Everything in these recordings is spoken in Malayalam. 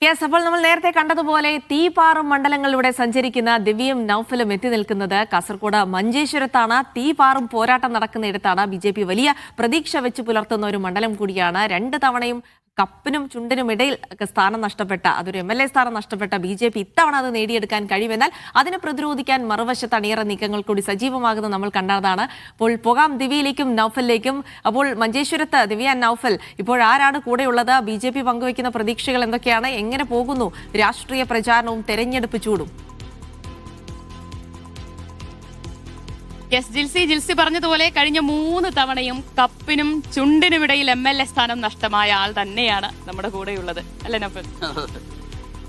യെസ്, അപ്പോൾ നമ്മൾ നേരത്തെ കണ്ടതുപോലെ തീപാറും മണ്ഡലങ്ങളിലൂടെ സഞ്ചരിക്കുന്ന ദിവ്യയും നൌഫലും എത്തി നിൽക്കുന്നത് കാസർഗോഡ് മഞ്ചേശ്വരത്താണ്. തീപാറും പോരാട്ടം നടക്കുന്നിടത്താണ്. BJP വലിയ പ്രതീക്ഷ വെച്ച് പുലർത്തുന്ന ഒരു മണ്ഡലം കൂടിയാണ്. 2 തവണയും കപ്പിനും ചുണ്ടിനും ഇടയിൽ സ്ഥാനം നഷ്ടപ്പെട്ട, അതൊരു MLA സ്ഥാനം നഷ്ടപ്പെട്ട BJP ഇത്തവണ അത് നേടിയെടുക്കാൻ കഴിയുമെന്നാൽ അതിനെ പ്രതിരോധിക്കാൻ മറുവശത്ത് അണിയറ നീക്കങ്ങൾ കൂടി സജീവമാകുന്നത് നമ്മൾ കണ്ടതാണ്. അപ്പോൾ പോകാം ദിവ്യയിലേക്കും നൌഫലിലേക്കും. അപ്പോൾ മഞ്ചേശ്വരത്ത് ദിവ്യ നൌഫൽ, ഇപ്പോൾ ആരാണ് കൂടെയുള്ളത്? BJP പങ്കുവയ്ക്കുന്ന പ്രതീക്ഷകൾ എന്തൊക്കെയാണ്? എങ്ങനെ പോകുന്നു രാഷ്ട്രീയ പ്രചാരണവും തെരഞ്ഞെടുപ്പ് ചൂടും? യെസ്, ജിൽസി പറഞ്ഞതുപോലെ കഴിഞ്ഞ 3 തവണയും കപ്പിനും ചുണ്ടിനുമിടയിൽ MLA സ്ഥാനം നഷ്ടമായ ആൾ തന്നെയാണ് നമ്മുടെ കൂടെയുള്ളത്, അല്ലേ നൗഫൽ?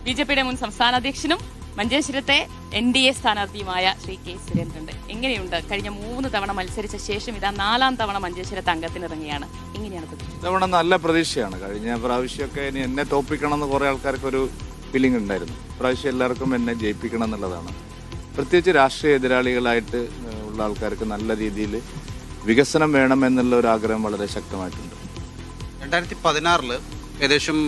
BJPയുടെ മുൻ സംസ്ഥാന അധ്യക്ഷനും മഞ്ചേശ്വരത്തെ NDA സ്ഥാനാർത്ഥിയുമായ ശ്രീ K സുരേന്ദ്രനുണ്ട്. എങ്ങനെയുണ്ട്? കഴിഞ്ഞ 3 തവണ മത്സരിച്ച ശേഷം ഇതാ 4ാം തവണ മഞ്ചേശ്വരത്ത് അംഗത്തിനിറങ്ങിയാണ്. എങ്ങനെയാണ് ഇത്തവണ നല്ല പ്രതീക്ഷയാണ്. കഴിഞ്ഞ പ്രാവശ്യമൊക്കെ ഇനി എന്നെ തോപ്പിക്കണം എന്ന് കുറെ ആൾക്കാർക്ക് ഒരു ഫീലിംഗ് ഉണ്ടായിരുന്നു. പ്രാവശ്യം എല്ലാവർക്കും എന്നെ ജയിപ്പിക്കണം എന്നുള്ളതാണ്. പ്രത്യേകിച്ച് രാഷ്ട്രീയ എതിരാളികളായിട്ട് ഉള്ള ആൾക്കാർക്ക് നല്ല രീതിയിൽ വികസനം വേണം എന്നുള്ള ഒരു ആഗ്രഹം വളരെ ശക്തമായിട്ടുണ്ട്. 2016 ഏകദേശം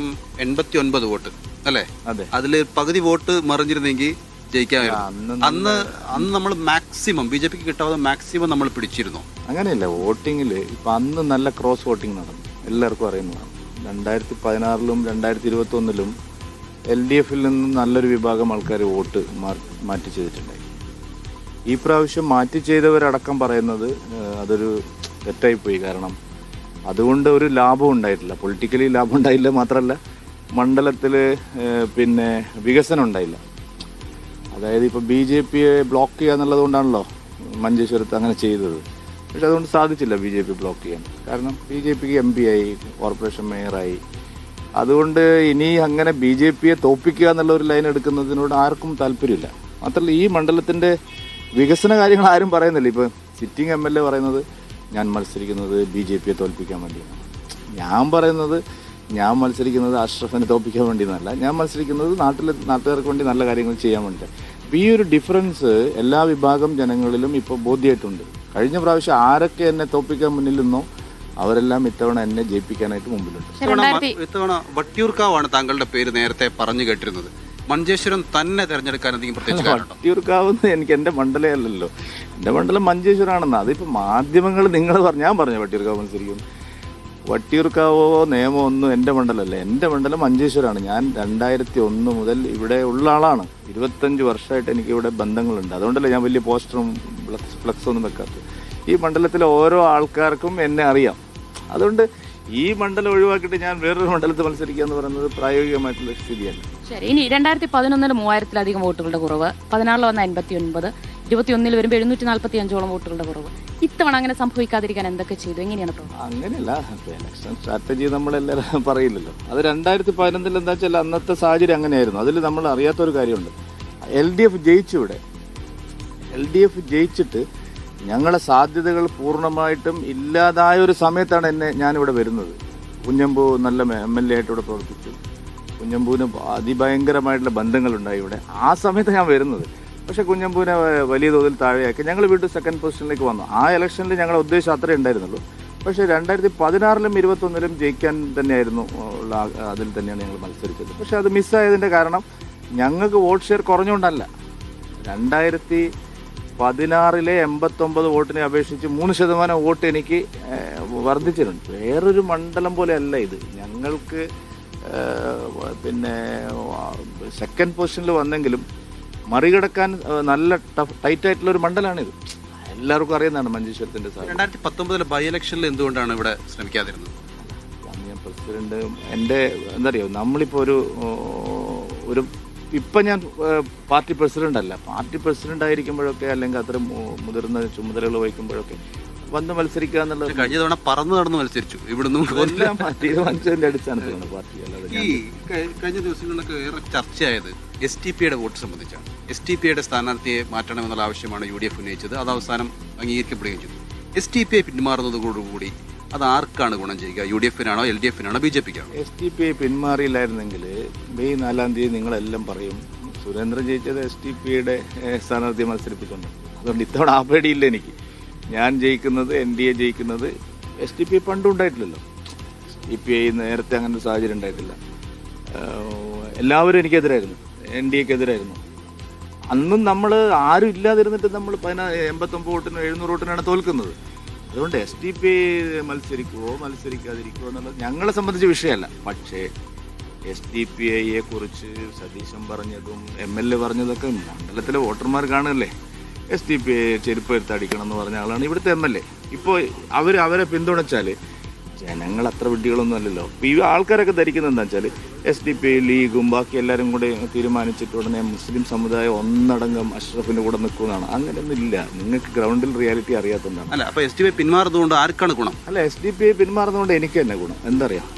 89 വോട്ട് അല്ലേ? അതെ. അതിൽ പകുതി വോട്ട് മറിഞ്ഞിരുന്നെങ്കിൽ ജയിക്കാമായിരുന്നു. അന്ന് നമ്മൾ മാക്സിമം BJPക്ക് കിട്ടാവുന്ന മാക്സിമം നമ്മൾ പിടിച്ചിരുന്നു. അങ്ങനെയല്ല, വോട്ടിങ്ങിൽ ഇപ്പൊ അന്ന് നല്ല ക്രോസ് വോട്ടിംഗ് നടന്നു, എല്ലാവർക്കും അറിയുന്നതാണ്. 2016-ലും 2021-ലും LDFിൽ നിന്ന് നല്ലൊരു വിഭാഗം ആൾക്കാർ വോട്ട് മാറ്റി ചെയ്തിട്ടുണ്ടായി. ഈ പ്രാവശ്യം മാറ്റി ചെയ്തവരടക്കം പറയുന്നത് അതൊരു തെറ്റായിപ്പോയി. കാരണം അതുകൊണ്ട് ഒരു ലാഭം ഉണ്ടായിട്ടില്ല, പൊളിറ്റിക്കലി ലാഭം ഉണ്ടായില്ല, മാത്രമല്ല മണ്ഡലത്തിൽ പിന്നെ വികസനം ഉണ്ടായില്ല. അതായത് ഇപ്പോൾ BJPയെ ബ്ലോക്ക് ചെയ്യുക എന്നുള്ളത് കൊണ്ടാണല്ലോ മഞ്ചേശ്വരത്ത് അങ്ങനെ ചെയ്തത്. പക്ഷെ അതുകൊണ്ട് സാധിച്ചില്ല BJP ബ്ലോക്ക് ചെയ്യാൻ. കാരണം BJPക്ക് MP ആയി, കോർപ്പറേഷൻ മേയറായി. അതുകൊണ്ട് ഇനി അങ്ങനെ BJPയെ തോൽപ്പിക്കുക എന്നുള്ള ഒരു ലൈൻ എടുക്കുന്നതിനോട് ആർക്കും താല്പര്യമില്ല. മാത്രമല്ല ഈ മണ്ഡലത്തിൻ്റെ വികസന കാര്യങ്ങൾ ആരും പറയുന്നില്ല. ഇപ്പോൾ സിറ്റിംഗ് MLA പറയുന്നത് ഞാൻ മത്സരിക്കുന്നത് BJPയെ തോൽപ്പിക്കാൻ വേണ്ടിയാണ്. ഞാൻ പറയുന്നത് ഞാൻ മത്സരിക്കുന്നത് അഷ്റഫിനെ തോൽപ്പിക്കാൻ വേണ്ടിയെന്നല്ല, ഞാൻ മത്സരിക്കുന്നത് നാട്ടുകാർക്ക് വേണ്ടി നല്ല കാര്യങ്ങൾ ചെയ്യാൻ വേണ്ടിയിട്ട്. അപ്പോൾ ഈ ഒരു ഡിഫറൻസ് എല്ലാ വിഭാഗം ജനങ്ങളിലും ഇപ്പോൾ ബോധ്യമായിട്ടുണ്ട്. കഴിഞ്ഞ പ്രാവശ്യം ആരൊക്കെ എന്നെ തോൽപ്പിക്കാൻ മുന്നിൽ നിന്നോ അവരെല്ലാം ഇത്തവണ എന്നെ ജയിപ്പിക്കാനായിട്ട് മുമ്പിലുണ്ട്. ഇത്തവണ വട്ടിയൂർക്കാവാണ് താങ്കളുടെ പേര് നേരത്തെ പറഞ്ഞു കേട്ടിരുന്നത്. മഞ്ചേശ്വരം തന്നെ തെരഞ്ഞെടുക്കാൻ എന്തെങ്കിലും പ്രത്യേകിച്ച് വട്ടിയൂർക്കാവെന്ന് എനിക്ക് എൻ്റെ മണ്ഡലമല്ലല്ലോ, എൻ്റെ മണ്ഡലം മഞ്ചേശ്വരമാണെന്ന്. അതിപ്പോൾ മാധ്യമങ്ങൾ നിങ്ങൾ ഞാൻ പറഞ്ഞു വട്ടിയൂർക്കാവ് മത്സരിക്കുന്നു. വട്ടിയൂർക്കാവോ നിയമോ ഒന്നും എൻ്റെ മണ്ഡലമല്ല. എൻ്റെ മണ്ഡലം മഞ്ചേശ്വരമാണ്. ഞാൻ 2001 മുതൽ ഇവിടെ ഉള്ള ആളാണ്. 25 വർഷമായിട്ട് എനിക്കിവിടെ ബന്ധങ്ങളുണ്ട്. അതുകൊണ്ടല്ലേ ഞാൻ വലിയ പോസ്റ്ററും ഫ്ലക്സൊന്നും വെക്കാത്തത്. ഈ മണ്ഡലത്തിലെ ഓരോ ആൾക്കാർക്കും എന്നെ അറിയാം. അതുകൊണ്ട് ഈ മണ്ഡലം ഒഴിവാക്കിയിട്ട് ഞാൻ വേറൊരു മണ്ഡലത്തിൽ മത്സരിക്കുക എന്ന് പറയുന്നത് പ്രായോഗികമായിട്ടുള്ള സ്ഥിതിയല്ല. ശരി, ഇനി 2011 3000-ലധികം വോട്ടുകളുടെ കുറവ്, 16 വന്ന 89, 21 വരുമ്പോൾ 745ഓളം വോട്ടുകളുടെ കുറവ്. ഇത്തവണ അങ്ങനെ സംഭവിക്കാതിരിക്കാൻ എന്തൊക്കെ ചെയ്തു? എങ്ങനെയാണ് അങ്ങനെയല്ല, ഇലക്ഷൻ സ്ട്രാറ്റജി നമ്മളെല്ലാവരും പറയില്ലല്ലോ. അത് 2011 എന്താ വെച്ചാൽ അന്നത്തെ സാഹചര്യം അങ്ങനെയായിരുന്നു. അതിൽ നമ്മൾ അറിയാത്തൊരു കാര്യമുണ്ട്. LDF ജയിച്ചു. ഇവിടെ LDF ജയിച്ചിട്ട് ഞങ്ങളെ സാധ്യതകൾ പൂർണ്ണമായിട്ടും ഇല്ലാതായ ഒരു സമയത്താണ് ഞാനിവിടെ വരുന്നത്. കുഞ്ഞമ്പൂ നല്ല MLA ആയിട്ട് ഇവിടെ പ്രവർത്തിച്ചു. കുഞ്ഞമ്പൂവിന് അതിഭയങ്കരമായിട്ടുള്ള ബന്ധങ്ങളുണ്ടായി ഇവിടെ. ആ സമയത്ത് ഞാൻ വരുന്നത്. പക്ഷേ കുഞ്ഞമ്പൂവിനെ വലിയ തോതിൽ താഴെയാക്കി ഞങ്ങൾ വീണ്ടും 2nd പൊസിഷനിലേക്ക് വന്നു. ആ ഇലക്ഷനിൽ ഞങ്ങളുടെ ഉദ്ദേശം അത്രേ ഉണ്ടായിരുന്നുള്ളൂ. പക്ഷേ 2016-ലും 21-ലും ജയിക്കാൻ തന്നെയായിരുന്നു ഉള്ള അതിൽ തന്നെയാണ് ഞങ്ങൾ മത്സരിച്ചത്. പക്ഷേ അത് മിസ്സായതിൻ്റെ കാരണം ഞങ്ങൾക്ക് വോട്ട് ഷെയർ കുറഞ്ഞുകൊണ്ടല്ല. 2016-ലെ 89 വോട്ടിനെ അപേക്ഷിച്ച് 3% വോട്ട് എനിക്ക് വർദ്ധിച്ചിട്ടുണ്ട്. വേറൊരു മണ്ഡലം പോലെ അല്ല ഇത്. ഞങ്ങൾക്ക് പിന്നെ 2nd പൊസിഷനിൽ വന്നെങ്കിലും മറികടക്കാൻ നല്ല ടൈറ്റായിട്ടുള്ള ഒരു മണ്ഡലമാണിത്. എല്ലാവർക്കും അറിയുന്നതാണ് മഞ്ചേശ്വരത്തിൻ്റെ സാധ്യത. 2019 ബൈ ഇലക്ഷനിൽ എന്തുകൊണ്ടാണ് ഇവിടെ ശ്രമിക്കാതിരുന്നത്? ഞാൻ പ്രസിഡന്റ് എൻ്റെ എന്താ പറയുക, നമ്മളിപ്പോൾ ഒരു ഇപ്പം ഞാൻ പാർട്ടി പ്രസിഡന്റ് അല്ല. പാർട്ടി പ്രസിഡന്റ് ആയിരിക്കുമ്പോഴൊക്കെ അല്ലെങ്കിൽ അത്ര മുതിർന്ന ചുമതലകൾ വഹിക്കുമ്പോഴൊക്കെ വന്ന് മത്സരിക്കുക എന്നുള്ളത്. കഴിഞ്ഞ തവണ പറന്നു നടന്ന് മത്സരിച്ചു. ഇവിടുന്ന് തീരുമാനിച്ചതിന്റെ അടിസ്ഥാനത്തിലാണ് പാർട്ടി. ഈ കഴിഞ്ഞ ദിവസങ്ങളിലൊക്കെ ഏറെ ചർച്ചയായത് STPയുടെ വോട്ട് സംബന്ധിച്ചാണ്. STPയുടെ സ്ഥാനാർത്ഥിയെ മാറ്റണമെന്നുള്ള ആവശ്യമാണ് UDF ഉന്നയിച്ചത്. അത് അവസാനം അംഗീകരിക്കപ്പെടുകയും ചെയ്തു. STPയെ പിന്മാറുന്നതോടുകൂടി അത് ആർക്കാണ് ഗുണം ചെയ്യുക? UDFനാണോ LDFനാണോ BJPക്കാണോ? STPയെ പിന്മാറിയില്ലായിരുന്നെങ്കിൽ മെയ് 4-ാം തീയതി നിങ്ങളെല്ലാം പറയും സുരേന്ദ്രൻ ജയിച്ചത് STPയുടെ സ്ഥാനാർത്ഥിയെ മത്സരിപ്പിച്ചുകൊണ്ട്. അതുകൊണ്ട് ഇത്തവണ ആ പേടിയില്ല എനിക്ക്. ഞാൻ ജയിക്കുന്നത് NDA ജയിക്കുന്നത് STP പണ്ടും ഉണ്ടായിട്ടില്ലല്ലോ. CPI നേരത്തെ അങ്ങനെ ഒരു സാഹചര്യം ഉണ്ടായിട്ടില്ല. എല്ലാവരും എനിക്കെതിരായിരുന്നു, NDAക്കെതിരായിരുന്നു. അന്നും നമ്മൾ ആരും ഇല്ലാതിരുന്നിട്ട് നമ്മൾ 89 വോട്ടിന് 700 വോട്ടിനാണ് തോൽക്കുന്നത്. അതുകൊണ്ട് SDP മത്സരിക്കാതിരിക്കുമോ എന്നുള്ളത് ഞങ്ങളെ സംബന്ധിച്ച വിഷയമല്ല. പക്ഷേ SDPIയെ കുറിച്ച് സതീശൻ പറഞ്ഞതും MLA പറഞ്ഞതൊക്കെ മണ്ഡലത്തിലെ വോട്ടർമാർ കാണുകയല്ലേ. SDPI ചെരുപ്പ് എടുത്തടിക്കണം എന്ന് പറഞ്ഞ ആളാണ് ഇവിടുത്തെ MLA. ഇപ്പോൾ അവരെ പിന്തുണച്ചാൽ ജനങ്ങൾ അത്ര വിഡ്ഢികളൊന്നും അല്ലല്ലോ. ഇപ്പോൾ ഈ ആൾക്കാരൊക്കെ ധരിക്കുന്നത് എന്താ വെച്ചാൽ SDP ലീഗും ബാക്കി എല്ലാവരും കൂടെ തീരുമാനിച്ചിട്ട് ഉടനെ മുസ്ലിം സമുദായം ഒന്നടങ്കം അഷ്റഫിൻ്റെ കൂടെ നിൽക്കുന്നതാണ്. അങ്ങനെയൊന്നും ഇല്ല. നിങ്ങൾക്ക് ഗ്രൗണ്ടിൽ റിയാലിറ്റി അറിയാത്തതാണ്. അല്ല, അപ്പോൾ SDPI പിന്മാറുന്നതുകൊണ്ട് ആർക്കാണ് ഗുണം? അല്ല, SDPI പിന്മാറുന്നതുകൊണ്ട് എനിക്ക് തന്നെ ഗുണം. എന്തറിയാം,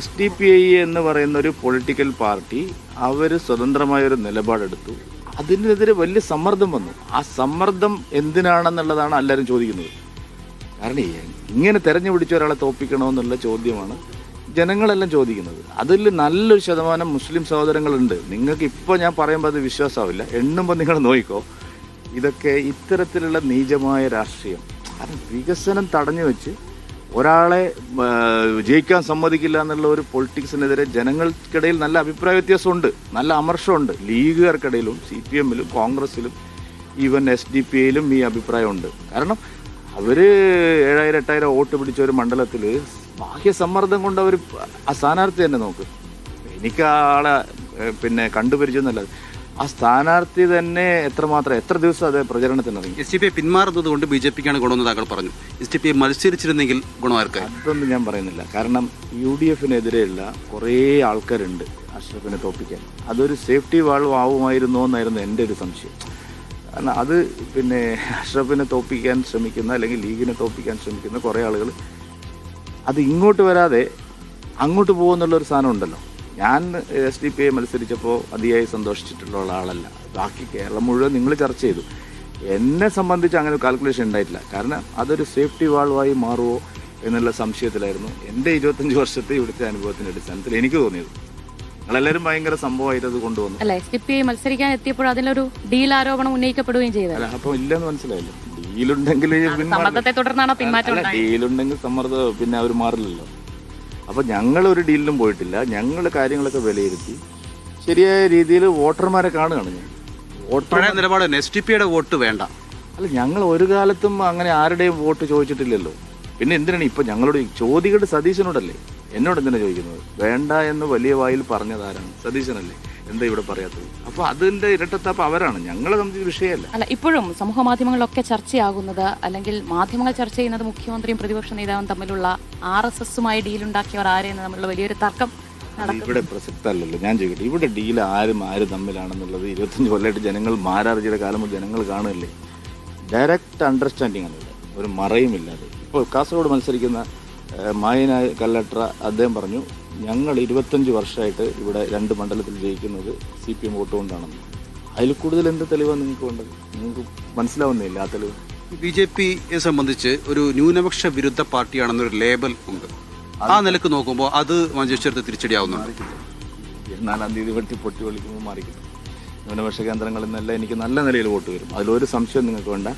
SDPI എന്ന് പറയുന്ന ഒരു പൊളിറ്റിക്കൽ പാർട്ടി അവർ സ്വതന്ത്രമായൊരു നിലപാടെടുത്തു. അതിനെതിരെ വലിയ സമ്മർദ്ദം വന്നു. ആ സമ്മർദ്ദം എന്തിനാണെന്നുള്ളതാണ് എല്ലാവരും ചോദിക്കുന്നത്. കാരണം ഇങ്ങനെ തെരഞ്ഞു പിടിച്ച ഒരാളെ തോൽപ്പിക്കണമെന്നുള്ള ചോദ്യമാണ് ജനങ്ങളെല്ലാം ചോദിക്കുന്നത്. അതിൽ നല്ലൊരു ശതമാനം മുസ്ലിം സഹോദരങ്ങളുണ്ട്. നിങ്ങൾക്ക് ഇപ്പോൾ ഞാൻ പറയുമ്പോൾ അത് വിശ്വാസമാവില്ല, എണ്ണുമ്പോൾ നിങ്ങൾ നോക്കിക്കോ. ഇതൊക്കെ ഇത്തരത്തിലുള്ള നീചമായ രാഷ്ട്രീയം, അത് വികസനം തടഞ്ഞു വെച്ച് ഒരാളെ ജയിക്കാൻ സമ്മതിക്കില്ല എന്നുള്ള ഒരു പൊളിറ്റിക്സിനെതിരെ ജനങ്ങൾക്കിടയിൽ നല്ല അഭിപ്രായ വ്യത്യാസമുണ്ട്, നല്ല അമർഷമുണ്ട്. ലീഗുകാർക്കിടയിലും CPMലും കോൺഗ്രസിലും ഈവൻ SDPIയിലും ഈ അഭിപ്രായമുണ്ട്. കാരണം അവർ 7000-8000 വോട്ട് പിടിച്ച ഒരു മണ്ഡലത്തിൽ ബാഹ്യ സമ്മർദ്ദം കൊണ്ട് അവർ ആ സ്ഥാനാർത്ഥി തന്നെ നോക്ക്. എനിക്ക് ആ ആളെ കണ്ടുപരിച്ചെന്നല്ല, ആ സ്ഥാനാർത്ഥി തന്നെ എത്ര ദിവസം അത് പ്രചരണത്തിനിറങ്ങി. SDPI പിന്മാറുന്നത് കൊണ്ട് BJPക്കാണ് ഗുണമെന്ന് താങ്കൾ പറഞ്ഞു. SDPI മത്സരിച്ചിരുന്നെങ്കിൽ ഗുണമാർക്ക്? അതൊന്നും ഞാൻ പറയുന്നില്ല. കാരണം UDFനെതിരെയുള്ള കുറേ ആൾക്കാരുണ്ട് അഷ്റഫിനെ തോൽപ്പിക്കാൻ. അതൊരു സേഫ്റ്റി വാൾവ് ആവുമായിരുന്നോ എന്നായിരുന്നു എൻ്റെ ഒരു സംശയം. കാരണം അത് അഷ്റഫിനെ തോൽപ്പിക്കാൻ ശ്രമിക്കുന്ന അല്ലെങ്കിൽ ലീഗിനെ തോൽപ്പിക്കാൻ ശ്രമിക്കുന്ന കുറേ ആളുകൾ അത് ഇങ്ങോട്ട് വരാതെ അങ്ങോട്ട് പോകുന്നുള്ളൊരു സാധനം ഉണ്ടല്ലോ. ഞാൻ SDPI മത്സരിച്ചപ്പോൾ അതിയായി സന്തോഷിച്ചിട്ടുള്ള ആളല്ല. ബാക്കി കേരളം മുഴുവൻ നിങ്ങൾ ചർച്ച ചെയ്തു. എന്നെ സംബന്ധിച്ച് അങ്ങനെ കാൽക്കുലേഷൻ ഉണ്ടായിട്ടില്ല. കാരണം അതൊരു സേഫ്റ്റി വാൾവായി മാറുമോ എന്നുള്ള സംശയത്തിലായിരുന്നു എൻ്റെ 25 വർഷത്തെ ഇവിടുത്തെ അനുഭവത്തിൻ്റെ അടിസ്ഥാനത്തിൽ എനിക്ക് തോന്നിയത്. നിങ്ങളെല്ലാവരും ഭയങ്കര സംഭവമായിട്ട് അത് കൊണ്ടുവന്നു. അല്ല, SDPI മത്സരിക്കാൻ എത്തിയപ്പോൾ അതിലൊരു ഡീൽ ആരോപണം ഉന്നയിക്കപ്പെടുകയും ചെയ്തു. അല്ല, അപ്പോൾ ഇല്ലെന്ന് മനസ്സിലായില്ല. ഡീലുണ്ടെങ്കിൽ സമ്മർദ്ദത്തെ തുടർന്നാണ് പിന്മാറ്റം. ഡീലുണ്ടെങ്കിൽ സമ്മർദ്ദം പിന്നെ അവർ മാറില്ലല്ലോ. അപ്പോൾ ഞങ്ങളൊരു ഡീലിലും പോയിട്ടില്ല. ഞങ്ങൾ കാര്യങ്ങളൊക്കെ വിലയിരുത്തി ശരിയായ രീതിയിൽ വോട്ടർമാരെ കാണുകയാണ്. ഞാൻ പഴയ നിലപാട് SDPIയുടെ വോട്ട് വേണ്ട. അല്ല, ഞങ്ങൾ ഒരു കാലത്തും അങ്ങനെ ആരുടെയും വോട്ട് ചോദിച്ചിട്ടില്ലല്ലോ. പിന്നെ എന്തിനാണ് ഇപ്പം ഞങ്ങളോട് ചോദിക്കേണ്ട? സതീശനോടല്ലേ, എന്നോട് എന്തിനാണ് ചോദിക്കുന്നത്? വേണ്ട എന്ന് വലിയ വായിൽ പറഞ്ഞതാരാണ്? സതീശനല്ലേ. എന്താ ഇവിടെ പറയാത്തത്? അപ്പോൾ അതിൻ്റെ ഇരട്ടത്താപ്പ് അവരാണ്, ഞങ്ങളെ സംബന്ധിച്ച വിഷയമല്ല. അല്ല, ഇപ്പോഴും സമൂഹ മാധ്യമങ്ങളിലൊക്കെ ചർച്ചയാകുന്നത്, അല്ലെങ്കിൽ മാധ്യമങ്ങൾ ചർച്ച ചെയ്യുന്നത് മുഖ്യമന്ത്രിയും പ്രതിപക്ഷ നേതാവും തമ്മിലുള്ള RSSുമായി ഡീലുണ്ടാക്കിയവർ ആരെയെന്ന് തമ്മിലുള്ള വലിയൊരു തർക്കം ഇവിടെ പ്രസക്തമല്ലല്ലോ. ഞാൻ ചോദിക്കട്ടെ, ഇവിടെ ഡീൽ ആര് തമ്മിലാണെന്നുള്ളത് 25 കൊല്ലമായിട്ട് ജനങ്ങൾ മാരാർജിയുടെ കാലം മുതൽ ജനങ്ങൾ കാണുകയല്ലേ. ഡയറക്റ്റ് അണ്ടർസ്റ്റാൻഡിങ് ആണ് ഇവിടെ, ഒരു മറയുമില്ലാതെ. ഇപ്പോൾ കാസർഗോഡ് മത്സരിക്കുന്ന മായനായ കല്ലട്ര അദ്ദേഹം പറഞ്ഞു, ഞങ്ങൾ 25 വർഷമായിട്ട് ഇവിടെ 2 മണ്ഡലത്തിൽ ജയിക്കുന്നത് CPM വോട്ട് കൊണ്ടാണെന്ന്. അതിൽ കൂടുതൽ എന്ത് തെളിവാണ് നിങ്ങൾക്ക് വേണ്ടത്? നിങ്ങൾക്ക് മനസ്സിലാവുന്നില്ല ആ തെളിവ്. BJPയെ സംബന്ധിച്ച് ഒരു ന്യൂനപക്ഷ വിരുദ്ധ പാർട്ടിയാണെന്നൊരു ലേബൽ ഉണ്ട്. ആ നിലക്ക് നോക്കുമ്പോൾ അത് മഞ്ചേശ്വരത്ത് തിരിച്ചടിയാവുന്നുണ്ട്. 4-ാം തീയതി പൊട്ടി വിളിക്കുമ്പോൾ മാറിക്കിട്ടും. ന്യൂനപക്ഷ കേന്ദ്രങ്ങളിൽ നിന്നെല്ലാം എനിക്ക് നല്ല നിലയിൽ വോട്ട് വരും. അതിലൊരു സംശയം നിങ്ങൾക്ക് വേണ്ട.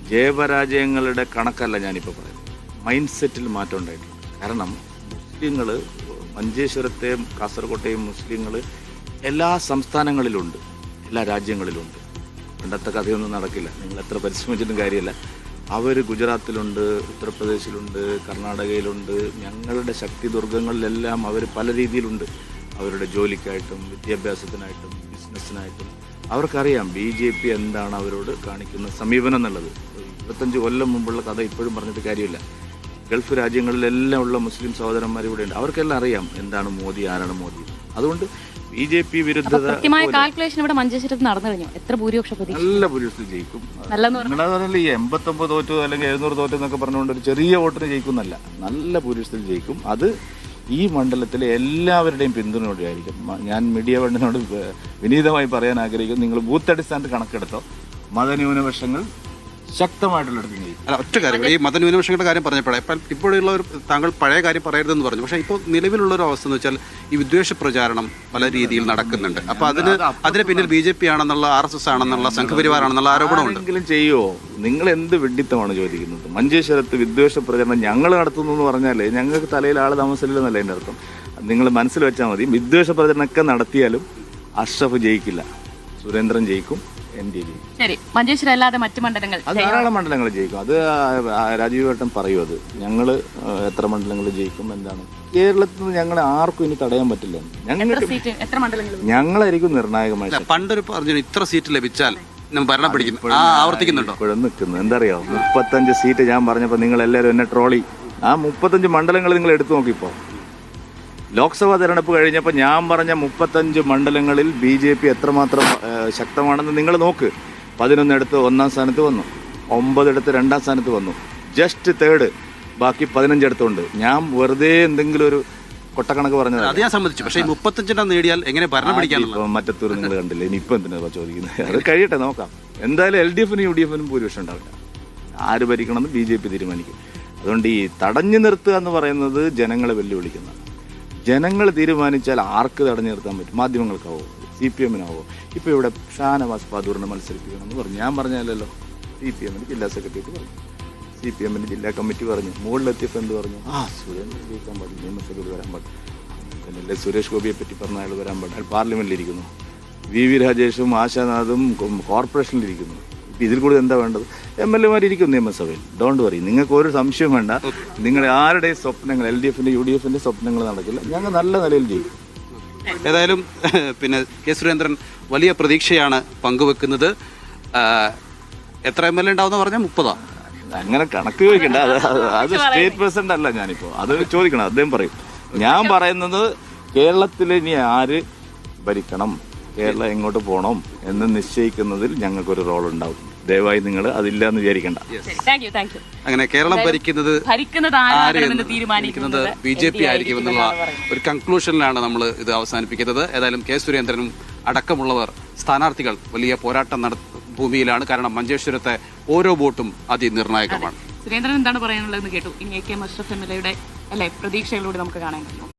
ജയപരാജയങ്ങളുടെ കണക്കല്ല ഞാനിപ്പോൾ പറയുന്നത്, മൈൻഡ് സെറ്റിൽ മാറ്റം ഉണ്ടായിട്ടുണ്ട്. കാരണം മുസ്ലിങ്ങൾ മഞ്ചേശ്വരത്തെയും കാസർകോട്ടെയും മുസ്ലിങ്ങൾ എല്ലാ സംസ്ഥാനങ്ങളിലുണ്ട്, എല്ലാ രാജ്യങ്ങളിലുണ്ട്. പണ്ടത്തെ കഥയൊന്നും നടക്കില്ല. നിങ്ങൾ എത്ര പരിശ്രമിച്ചിട്ടും കാര്യമില്ല. അവർ ഗുജറാത്തിലുണ്ട്, ഉത്തർപ്രദേശിലുണ്ട്, കർണാടകയിലുണ്ട്. ഞങ്ങളുടെ ശക്തി ദുർഗങ്ങളിലെല്ലാം അവർ പല രീതിയിലുണ്ട്. അവരുടെ ജോലിക്കായിട്ടും വിദ്യാഭ്യാസത്തിനായിട്ടും ബിസിനസ്സിനായിട്ടും അവർക്കറിയാം BJP എന്താണ് അവരോട് കാണിക്കുന്ന സമീപനം എന്നുള്ളത്. 25 കൊല്ലം മുമ്പുള്ള കഥ ഇപ്പോഴും പറഞ്ഞിട്ട് കാര്യമില്ല. ഗൾഫ് രാജ്യങ്ങളിലെല്ലാം ഉള്ള മുസ്ലിം സഹോദരന്മാർ ഇവിടെ ഉണ്ട്. അവർക്കെല്ലാം അറിയാം എന്താണ് മോദി, ആരാണ് മോദി. അതുകൊണ്ട് BJP വിരുദ്ധത കാൽക്കുലേഷൻ ഇവിടെ മഞ്ചേശ്വരത്ത് നടന്നു കഴിഞ്ഞു. എത്ര ഭൂരിപക്ഷം? നല്ല ഭൂരിപക്ഷത്തിൽ ജയിക്കും. നിങ്ങളെ പറഞ്ഞാൽ ഈ 89 തോറ്റു അല്ലെങ്കിൽ 700 തോറ്റു എന്നൊക്കെ പറഞ്ഞുകൊണ്ട് ഒരു ചെറിയ വോട്ടിന് ജയിക്കുന്നല്ല, നല്ല ഭൂരിപക്ഷത്തിൽ ജയിക്കും. അത് ഈ മണ്ഡലത്തിലെ എല്ലാവരുടെയും പിന്തുണയോടെയായിരിക്കും. ഞാൻ മീഡിയ വണ്ണിനോട് വിനീതമായി പറയാൻ ആഗ്രഹിക്കുന്നു, നിങ്ങൾ ബൂത്ത് അടിസ്ഥാനത്തിൽ കണക്കെടുത്തോ, മതന്യൂനപക്ഷങ്ങൾ ശക്തമായിട്ടുള്ളിടത്ത് ചെയ്യും. അല്ല, ഒറ്റ കാര്യം, ഈ മതന്യൂനപക്ഷങ്ങളുടെ കാര്യം പറഞ്ഞപ്പോഴേ ഇപ്പോഴുള്ള ഒരു താങ്കൾ പഴയ കാര്യം പറയരുതെന്ന് പറഞ്ഞു. പക്ഷേ ഇപ്പോൾ നിലവിലുള്ള ഒരു അവസ്ഥ എന്ന് വെച്ചാൽ ഈ വിദ്വേഷ പ്രചാരണം പല രീതിയിൽ നടക്കുന്നുണ്ട്. അപ്പോൾ അതിന് പിന്നിൽ BJP ആണെന്നുള്ള, RSS ആണെന്നുള്ള, സംഘപരിവാറാണെന്നുള്ള ആരോപണമുണ്ട്. എന്തെങ്കിലും ചെയ്യുമോ? നിങ്ങൾ എന്ത് വിഡ്ഢിത്തമാണ് ചോദിക്കുന്നത്? മഞ്ചേശ്വരത്ത് വിദ്വേഷ പ്രചരണം ഞങ്ങൾ നടത്തുന്നു എന്ന് പറഞ്ഞാൽ ഞങ്ങൾക്ക് തലയിൽ ആൾ താമസമില്ലെന്നല്ല എൻ്റെ അർത്ഥം. നിങ്ങൾ മനസ്സിൽ വെച്ചാൽ മതി. വിദ്വേഷ പ്രചരണമൊക്കെ നടത്തിയാലും അഷ്റഫ് ജയിക്കില്ല, സുരേന്ദ്രൻ ജയിക്കും, ND ജയിക്കും. ശരി, മഞ്ചേശ്വരം അല്ലാതെ മറ്റു മണ്ഡലങ്ങൾ അത് ധാരാളം മണ്ഡലങ്ങൾ ജയിക്കും. അത് രാജീവ് ഏട്ടൻ പറയും. അത് ഞങ്ങൾ എത്ര മണ്ഡലങ്ങൾ ജയിക്കും എന്താണ്. കേരളത്തിൽ നിന്ന് ഞങ്ങളെ ആർക്കും ഇനി തടയാൻ പറ്റില്ല. എത്ര മണ്ഡലങ്ങൾ ഞങ്ങളായിരിക്കും നിർണായകമായി. പണ്ടൊരു പറഞ്ഞു ഇത്ര സീറ്റ് ലഭിച്ചാൽ ഭരണം പിടിക്കുന്നു, ആവർത്തിക്കുന്നുണ്ടോ? ഇപ്പോഴും നിൽക്കുന്നു. എന്തറിയോ, 35 സീറ്റ് ഞാൻ പറഞ്ഞപ്പോൾ നിങ്ങൾ എല്ലാവരും എന്നെ ട്രോളി. ആ 35 മണ്ഡലങ്ങൾ നിങ്ങൾ എടുത്തു നോക്കിപ്പോ. ലോക്സഭാ തെരഞ്ഞെടുപ്പ് കഴിഞ്ഞപ്പോൾ ഞാൻ പറഞ്ഞ 35 മണ്ഡലങ്ങളിൽ BJP എത്രമാത്രം ശക്തമാണെന്ന് നിങ്ങൾ നോക്ക്. 11 എടുത്ത് 1ാം സ്ഥാനത്ത് വന്നു, 9 എടുത്ത് 2ാം സ്ഥാനത്ത് വന്നു, ജസ്റ്റ് തേർഡ്, ബാക്കി 15 എടുത്തുണ്ട്. ഞാൻ വെറുതെ എന്തെങ്കിലും ഒരു കൊട്ടക്കണക്ക് പറഞ്ഞത്. അത് ഞാൻ സമ്മതിച്ചു. പക്ഷേ 35 നേടിയാൽ എങ്ങനെ ഭരണം പിടിക്കാനുള്ള മറ്റത്തൂർ നിങ്ങൾ കണ്ടില്ല. ഇനിയിപ്പോൾ എന്തിനാ ചോദിക്കുന്നത്? അത് കഴിയട്ടെ, നോക്കാം. എന്തായാലും LDFനും UDFനും ഭൂരിപക്ഷം ഉണ്ടാവില്ല. ആര് ഭരിക്കണമെന്ന് BJP തീരുമാനിക്കും. അതുകൊണ്ട് ഈ തടഞ്ഞു നിർത്തുക എന്ന് പറയുന്നത് ജനങ്ങളെ വെല്ലുവിളിക്കുന്നതാണ്. ജനങ്ങൾ തീരുമാനിച്ചാൽ ആർക്ക് തടഞ്ഞു നിർത്താൻ പറ്റും? മാധ്യമങ്ങൾക്കാവോ, CPMനാവോ? ഇപ്പോൾ ഇവിടെ ഷാനവാസ് പാദൂറിനെ മത്സരിപ്പിക്കണമെന്ന് പറഞ്ഞു. ഞാൻ പറഞ്ഞല്ലോ, CPMന്റെ ജില്ലാ സെക്രട്ടറി പറഞ്ഞു, CPMന്റെ ജില്ലാ കമ്മിറ്റി പറഞ്ഞു. മുകളിലെത്തിയപ്പോൾ എന്ത് പറഞ്ഞു? സുരേന്ദ്രൻ ജയിക്കാൻ പാടില്ല, നിയമസഭയിൽ വരാൻ പാടില്ല. പിന്നല്ലേ സുരേഷ് ഗോപിയെ പറ്റി പറഞ്ഞ അയാൾ വരാൻ പാടില്ല, അയാൾ പാർലമെന്റിലിരിക്കുന്നു. VV രാജേഷും ആശാനാഥും കോർപ്പറേഷനിലിരിക്കുന്നു. ഇപ്പം ഇതിൽ കൂടുതൽ എന്താ വേണ്ടത്? MLA ഇരിക്കും നിയമസഭയിൽ. ഡോണ്ട് വറി, നിങ്ങൾക്ക് ഒരു സംശയം വേണ്ട. നിങ്ങൾ ആരുടെയും സ്വപ്നങ്ങൾ, LDFന്റെ UDFന്റെ സ്വപ്നങ്ങൾ നടക്കില്ല. ഞങ്ങൾ നല്ല നിലയിൽ ജയിക്കും. ഏതായാലും പിന്നെ കെ സുരേന്ദ്രൻ വലിയ പ്രതീക്ഷയാണ് പങ്കുവെക്കുന്നത്. എത്ര MLA ഉണ്ടാവുന്ന പറഞ്ഞാൽ 30? അങ്ങനെ കണക്ക് ചോദിക്കണ്ട. അത് സ്റ്റേറ്റ് പ്രസിഡന്റ് അല്ല ഞാനിപ്പോ. അത് ചോദിക്കണം, അദ്ദേഹം പറയും. ഞാൻ പറയുന്നത് കേരളത്തിൽ ഇനി ആര് ഭരിക്കണം, കേരളം എങ്ങോട്ട് പോകണം എന്ന് നിശ്ചയിക്കുന്നതിൽ ഞങ്ങൾക്കൊരു റോൾ ഉണ്ടാവും. ദയവായി നിങ്ങൾ അതില്ല എന്ന് വിചാരിക്കണ്ട. അങ്ങനെ കേരളം ഭരിക്കുന്നത് BJP ആയിരിക്കും എന്നുള്ള ഒരു കൺക്ലൂഷനിലാണ് നമ്മൾ ഇത് അവസാനിപ്പിക്കുന്നത്. ഏതായാലും കെ സുരേന്ദ്രനും അടക്കമുള്ളവർ സ്ഥാനാർത്ഥികൾ വലിയ പോരാട്ടം ഭൂമിയിലാണ്. കാരണം മഞ്ചേശ്വരത്തെ ഓരോ വോട്ടും അതിനിർണായകമാണ്. സുരേന്ദ്രൻ എന്താണ് പറയാനുള്ളതെന്ന് കേട്ടു. ഇനി AK അഷ്റഫ് MLA യുടെ പ്രതീക്ഷകളിലൂടെ നമുക്ക് കാണാൻ കഴിയും.